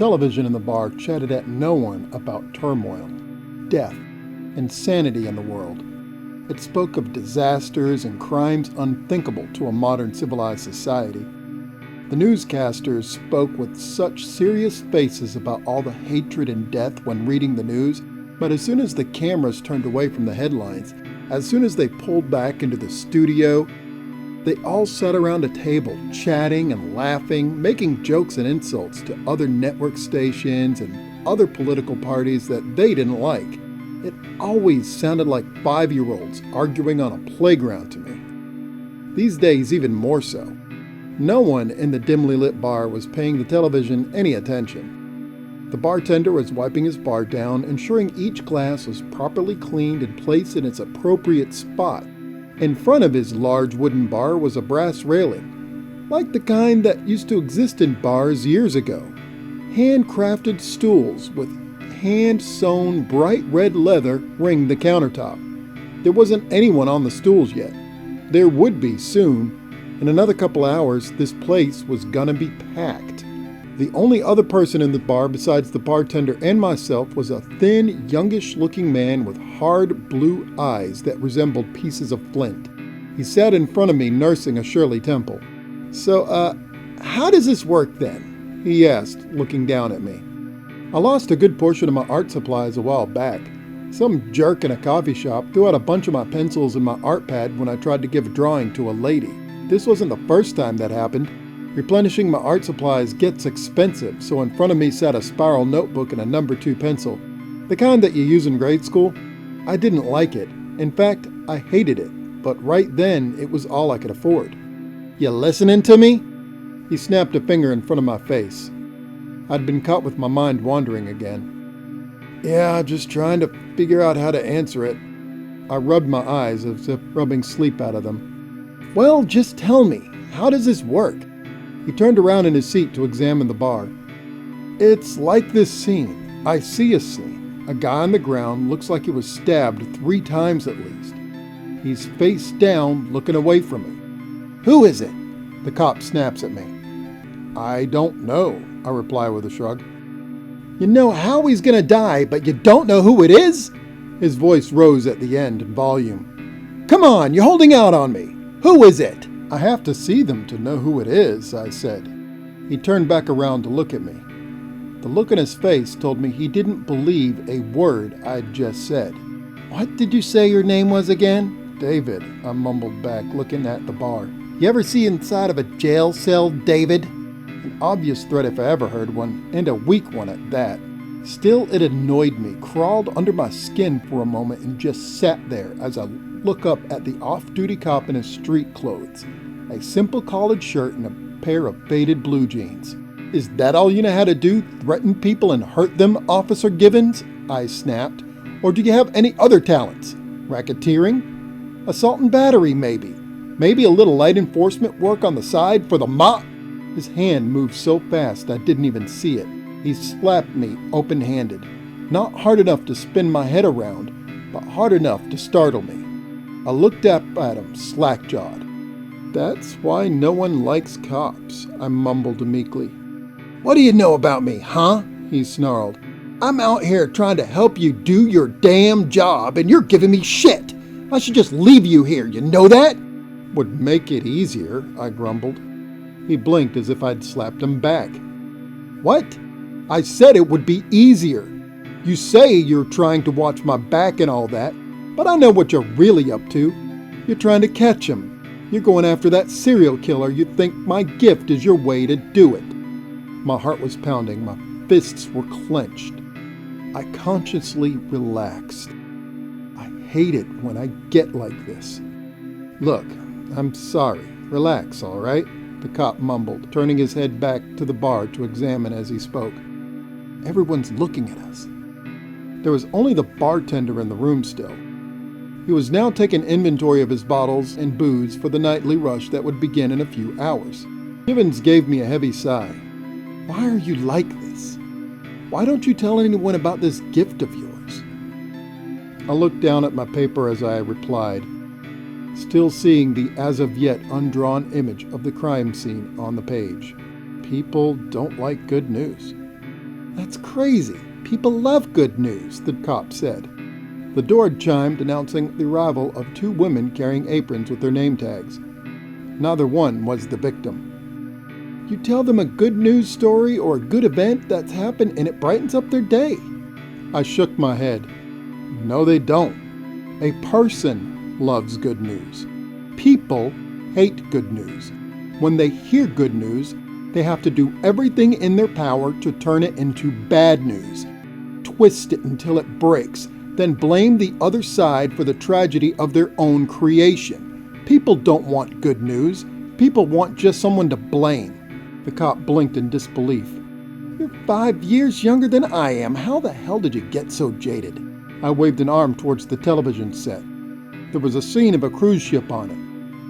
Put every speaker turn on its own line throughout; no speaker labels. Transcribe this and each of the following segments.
television in the bar chatted at no one about turmoil, death, insanity in the world. It spoke of disasters and crimes unthinkable to a modern civilized society. The newscasters spoke with such serious faces about all the hatred and death when reading the news, but as soon as the cameras turned away from the headlines, as soon as they pulled back into the studio, they all sat around a table, chatting and laughing, making jokes and insults to other network stations and other political parties that they didn't like. It always sounded like 5-year-olds arguing on a playground to me. These days, even more so. No one in the dimly lit bar was paying the television any attention. The bartender was wiping his bar down, ensuring each glass was properly cleaned and placed in its appropriate spot. In front of his large wooden bar was a brass railing, like the kind that used to exist in bars years ago. Handcrafted stools with hand-sewn bright red leather ringed the countertop. There wasn't anyone on the stools yet. There would be soon. In another couple hours, this place was gonna be packed. The only other person in the bar besides the bartender and myself was a thin, youngish-looking man with hard blue eyes that resembled pieces of flint. He sat in front of me nursing a Shirley Temple. "So, how does this work then?" he asked, looking down at me. "I lost a good portion of my art supplies a while back. Some jerk in a coffee shop threw out a bunch of my pencils and my art pad when I tried to give a drawing to a lady. This wasn't the first time that happened. Replenishing my art supplies gets expensive, so in front of me sat a spiral notebook and a number 2 pencil, the kind that you use in grade school. I didn't like it. In fact, I hated it, but right then it was all I could afford. "You listening to me?" He snapped a finger in front of my face. I'd been caught with my mind wandering again. "Yeah, just trying to figure out how to answer it." I rubbed my eyes as if rubbing sleep out of them. "Well, just tell me, how does this work?" He turned around in his seat to examine the bar. "It's like this scene. I see a scene. A guy on the ground looks like he was stabbed 3 times at least. He's face down, looking away from me. Who is it?" The cop snaps at me. "I don't know," I reply with a shrug. "You know how he's gonna die, but you don't know who it is?" His voice rose at the end in volume. "Come on, you're holding out on me. Who is it?" "I have to see them to know who it is," I said. He turned back around to look at me. The look in his face told me he didn't believe a word I'd just said. "What did you say your name was again?" "David," I mumbled back, looking at the bar. "You ever see inside of a jail cell, David?" An obvious threat if I ever heard one, and a weak one at that. Still, it annoyed me, crawled under my skin for a moment, and just sat there as I looked up at the off-duty cop in his street clothes. A simple collared shirt and a pair of faded blue jeans. "Is that all you know how to do? Threaten people and hurt them, Officer Givens?" I snapped. "Or do you have any other talents? Racketeering? Assault and battery, maybe? Maybe a little light enforcement work on the side for the mob?" His hand moved so fast I didn't even see it. He slapped me open-handed. Not hard enough to spin my head around, but hard enough to startle me. I looked up at him, slack-jawed. "That's why no one likes cops," I mumbled meekly. "What do you know about me, huh?" he snarled. "I'm out here trying to help you do your damn job, and you're giving me shit. I should just leave you here, you know that?" "Would make it easier," I grumbled. He blinked as if I'd slapped him back. "What?" "I said it would be easier. You say you're trying to watch my back and all that, but I know what you're really up to. You're trying to catch him. You're going after that serial killer. You think my gift is your way to do it." My heart was pounding. My fists were clenched. I consciously relaxed. I hate it when I get like this. "Look, I'm sorry. Relax, all right?" the cop mumbled, turning his head back to the bar to examine as he spoke. "Everyone's looking at us." There was only the bartender in the room still. He was now taking inventory of his bottles and booze for the nightly rush that would begin in a few hours. Givens gave me a heavy sigh. "Why are you like this? Why don't you tell anyone about this gift of yours?" I looked down at my paper as I replied, still seeing the as-of-yet undrawn image of the crime scene on the page. People don't like good news. "That's crazy. People love good news," the cop said. The door had chimed, announcing the arrival of 2 women carrying aprons with their name tags. Neither one was the victim. "You tell them a good news story or a good event that's happened and it brightens up their day." I shook my head. "No, they don't. A person loves good news. People hate good news. When they hear good news, they have to do everything in their power to turn it into bad news, twist it until it breaks, then blame the other side for the tragedy of their own creation. People don't want good news. People want just someone to blame." The cop blinked in disbelief. "You're 5 years younger than I am. How the hell did you get so jaded?" I waved an arm towards the television set. There was a scene of a cruise ship on it.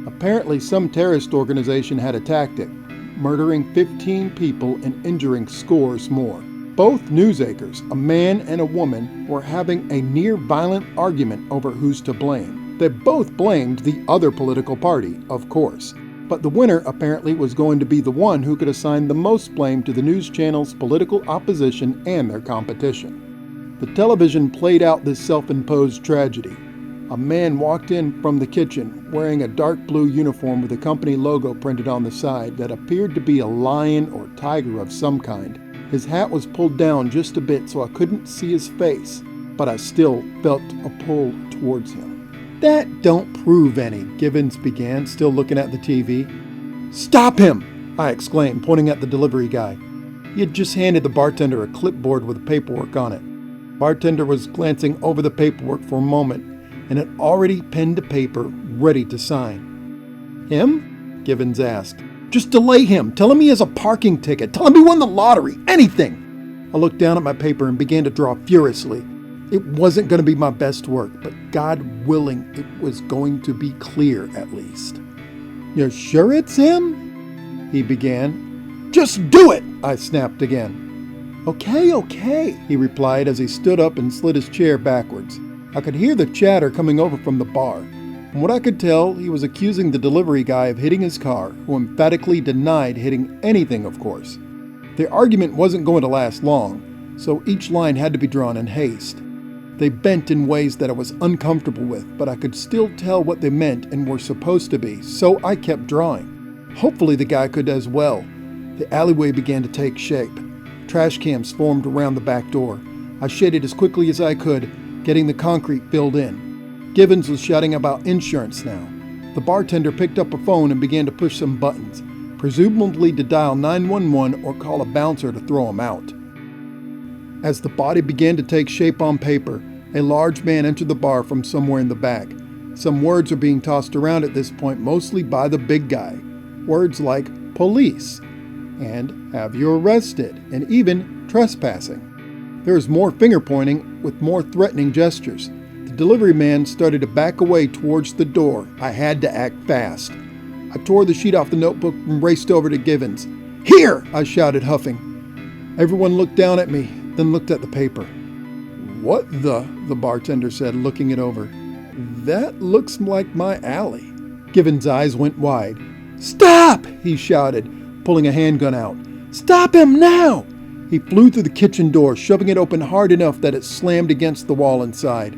Apparently some terrorist organization had attacked it, murdering 15 people and injuring scores more. Both news anchors, a man and a woman, were having a near-violent argument over who's to blame. They both blamed the other political party, of course. But the winner apparently was going to be the one who could assign the most blame to the news channel's political opposition and their competition. The television played out this self-imposed tragedy. A man walked in from the kitchen wearing a dark blue uniform with a company logo printed on the side that appeared to be a lion or tiger of some kind. His hat was pulled down just a bit so I couldn't see his face, but I still felt a pull towards him. "That don't prove any," Givens began, still looking at the TV. "Stop him!" I exclaimed, pointing at the delivery guy. He had just handed the bartender a clipboard with paperwork on it. The bartender was glancing over the paperwork for a moment and had already penned to paper, ready to sign. "Him?" Givens asked. "Just delay him. Tell him he has a parking ticket. Tell him he won the lottery. Anything." I looked down at my paper and began to draw furiously. It wasn't going to be my best work, but God willing, it was going to be clear at least. "You're sure it's him?" he began. "Just do it!" I snapped again. Okay, he replied as he stood up and slid his chair backwards. I could hear the chatter coming over from the bar. From what I could tell, he was accusing the delivery guy of hitting his car, who emphatically denied hitting anything, of course. The argument wasn't going to last long, so each line had to be drawn in haste. They bent in ways that I was uncomfortable with, but I could still tell what they meant and were supposed to be, so I kept drawing. Hopefully the guy could as well. The alleyway began to take shape. Trash cans formed around the back door. I shaded as quickly as I could, getting the concrete filled in. Givens was shouting about insurance now. The bartender picked up a phone and began to push some buttons, presumably to dial 911 or call a bouncer to throw him out. As the body began to take shape on paper, a large man entered the bar from somewhere in the back. Some words are being tossed around at this point, mostly by the big guy. Words like police and have you arrested and even trespassing. There was more finger pointing with more threatening gestures. The delivery man started to back away towards the door. I had to act fast. I tore the sheet off the notebook and raced over to Givens. "Here!" I shouted, huffing. Everyone looked down at me, then looked at the paper. "What the bartender said, looking it over. "That looks like my alley." Givens' eyes went wide. "Stop!" he shouted, pulling a handgun out. "Stop him now!" He flew through the kitchen door, shoving it open hard enough that it slammed against the wall inside.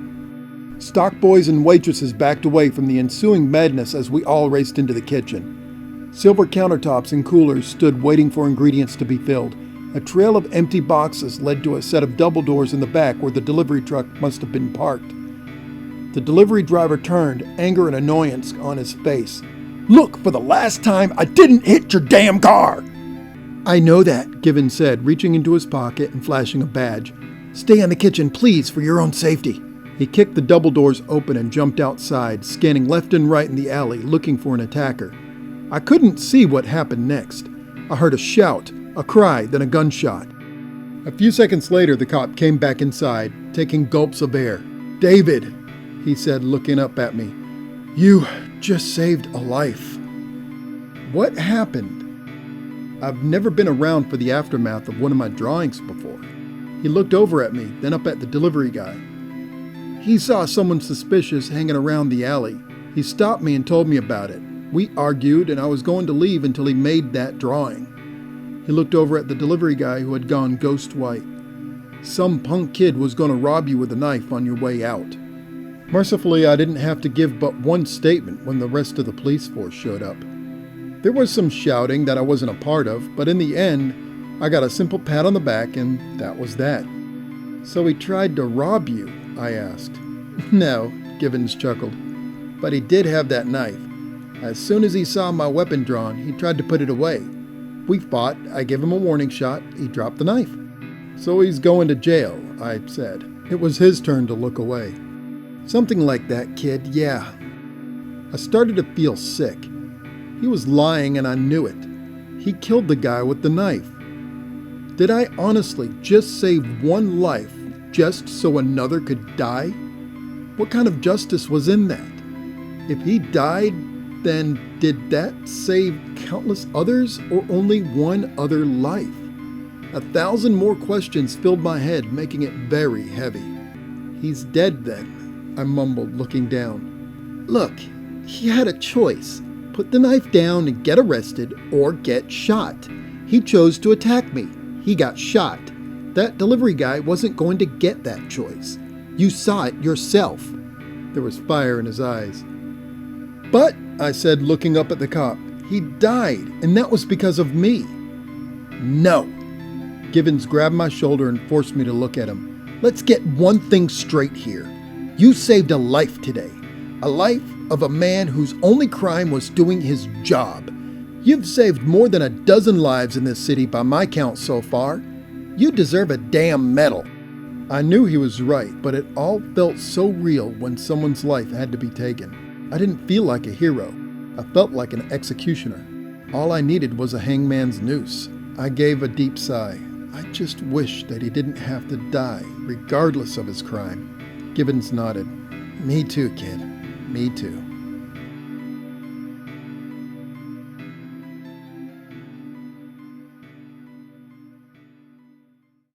Stock boys and waitresses backed away from the ensuing madness as we all raced into the kitchen. Silver countertops and coolers stood waiting for ingredients to be filled. A trail of empty boxes led to a set of double doors in the back where the delivery truck must have been parked. The delivery driver turned, anger and annoyance on his face. "Look, for the last time, I didn't hit your damn car!" "I know that," Givens said, reaching into his pocket and flashing a badge. "Stay in the kitchen, please, for your own safety." He kicked the double doors open and jumped outside, scanning left and right in the alley, looking for an attacker. I couldn't see what happened next. I heard a shout, a cry, then a gunshot. A few seconds later, the cop came back inside, taking gulps of air. "David," he said, looking up at me, "you just saved a life." What happened? I've never been around for the aftermath of one of my drawings before. He looked over at me, then up at the delivery guy. He saw someone suspicious hanging around the alley. He stopped me and told me about it. We argued, and I was going to leave until he made that drawing. He looked over at the delivery guy who had gone ghost white. "Some punk kid was going to rob you with a knife on your way out." Mercifully, I didn't have to give but one statement when the rest of the police force showed up. There was some shouting that I wasn't a part of, but in the end, I got a simple pat on the back and that was that. "So he tried to rob you?" I asked. "No," Givens chuckled, "but he did have that knife. As soon as he saw my weapon drawn, he tried to put it away. We fought, I gave him a warning shot, he dropped the knife." "So he's going to jail," I said. It was his turn to look away. "Something like that, kid, yeah." I started to feel sick. He was lying and I knew it. He killed the guy with the knife. Did I honestly just save one life just so another could die? What kind of justice was in that? If he died, then did that save countless others or only one other life? 1,000 more questions filled my head, making it very heavy. "He's dead then," I mumbled, looking down. "Look, he had a choice. Put the knife down and get arrested or get shot. He chose to attack me. He got shot. That delivery guy wasn't going to get that choice. You saw it yourself." There was fire in his eyes. "But," I said, looking up at the cop, "he died, and that was because of me." "No." Givens grabbed my shoulder and forced me to look at him. "Let's get one thing straight here. You saved a life today. A life of a man whose only crime was doing his job. You've saved more than a dozen lives in this city by my count so far. You deserve a damn medal." I knew he was right, but it all felt so real when someone's life had to be taken. I didn't feel like a hero. I felt like an executioner. All I needed was a hangman's noose. I gave a deep sigh. I just wished that he didn't have to die, regardless of his crime. Givens nodded. "Me too, kid. Me too."